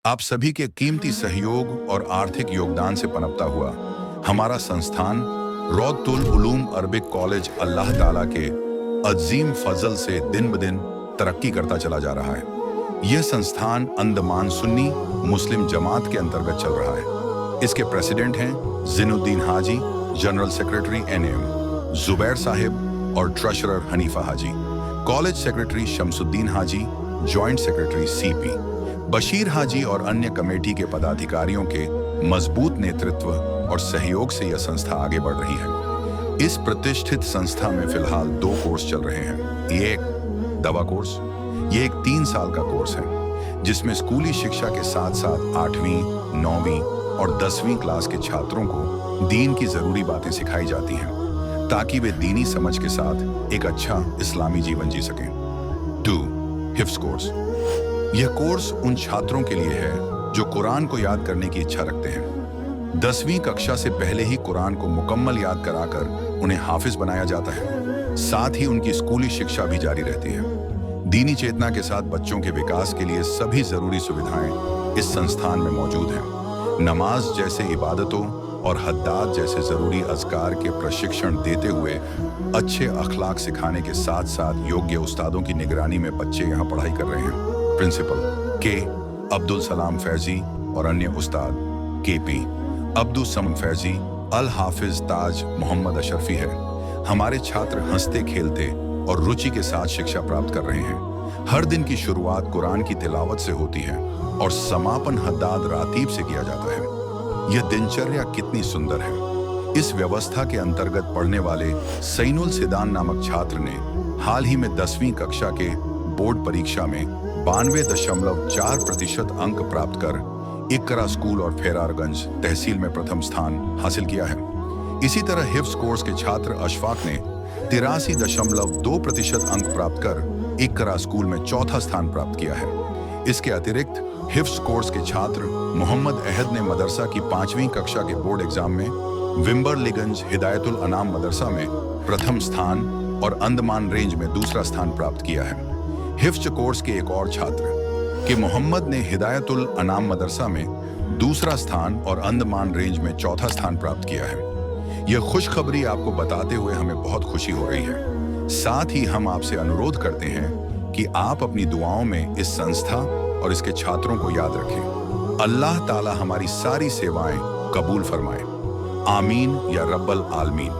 आप सभी के कीमती सहयोग और आर्थिक योगदान से पनपता हुआ हमारा संस्थान रौतुल उलूम अरबिक कॉलेज अल्लाह ताला के अजीम फजल से दिन ब दिन तरक्की करता चला जा रहा है। यह संस्थान अंडमान सुन्नी मुस्लिम जमात के अंतर्गत चल रहा है। इसके प्रेसिडेंट हैं Zainuddin Haji, general secretary NM Zubair Sahib और treasurer Hanifa Haji, college secretary Shamsuddin Haji, joint secretary CP Basheer Haji और अन्य कमेटी के पदाधिकारियों के मजबूत नेतृत्व और सहयोग से यह संस्था आगे बढ़ रही है। इस प्रतिष्ठित संस्था में फिलहाल 2 कोर्स चल रहे हैं। ये एक दवा कोर्स, ये एक 3 साल का कोर्स है जिसमें स्कूली शिक्षा के साथ साथ 8वीं, 9वीं और 10वीं क्लास के छात्रों को दीन की जरूरी बातें सिखाई जाती हैं ताकि वे दीनी समझ के साथ एक अच्छा इस्लामी जीवन जी सकें। 2. हिफ्ज कोर्स। यह कोर्स उन छात्रों के लिए है जो कुरान को याद करने की इच्छा रखते हैं। 10वीं कक्षा से पहले ही कुरान को मुकम्मल याद कराकर उन्हें हाफिज बनाया जाता है। साथ ही उनकी स्कूली शिक्षा भी जारी रहती है। दीनी चेतना के साथ बच्चों के विकास के लिए सभी जरूरी सुविधाएं इस संस्थान में मौजूद हैं। नमाज जैसे इबादतों और हद्दाद जैसे जरूरी अज़कार के प्रशिक्षण देते हुए अच्छे अखलाक सिखाने के साथ साथ योग्य उस्तादों की निगरानी में बच्चे यहाँ पढ़ाई कर रहे हैं। प्रिंसिपल के अब्दुल सलाम फैजी और अन्य उस्ताद केपी अब्दुल समद फैजी, अल हाफिज ताज मोहम्मद अशरफी है। हमारे छात्र हंसते खेलते और रुचि के साथ शिक्षा प्राप्त कर रहे हैं। हर दिन की शुरुआत कुरान की तिलावत से होती है और समापन हद्दाद रातीब से किया जाता है। यह दिनचर्या कितनी सुंदर है। इस व्यवस्था के अंतर्गत पढ़ने वाले सैनुल सिदान नामक छात्र ने हाल ही में 10वीं कक्षा के बोर्ड परीक्षा में 92.4% अंक प्राप्त कर इकरा स्कूल और फेरारगंज तहसील में प्रथम स्थान हासिल किया है। इसी तरह हिफ्ज कोर्स के छात्र अशफाक ने 83.2% अंक प्राप्त कर इकरा स्कूल में चौथा स्थान प्राप्त किया है। इसके अतिरिक्त हिफ्ज कोर्स के छात्र मोहम्मद अहद ने मदरसा की 5वीं कक्षा के बोर्ड एग्जाम में विम्बरलीगंज हिदायतुल अनाम मदरसा में प्रथम स्थान और अंडमान रेंज में दूसरा स्थान प्राप्त किया है। हिफ्ज कोर्स के एक और छात्र कि मोहम्मद ने हिदायतुल अनाम मदरसा में दूसरा स्थान और अंडमान रेंज में चौथा स्थान प्राप्त किया है। यह खुशखबरी आपको बताते हुए हमें बहुत खुशी हो रही है। साथ ही हम आपसे अनुरोध करते हैं कि आप अपनी दुआओं में इस संस्था और इसके छात्रों को याद रखें। अल्लाह ताला हमारी सारी सेवाएं कबूल फरमाए। आमीन या रब्बल आलमीन।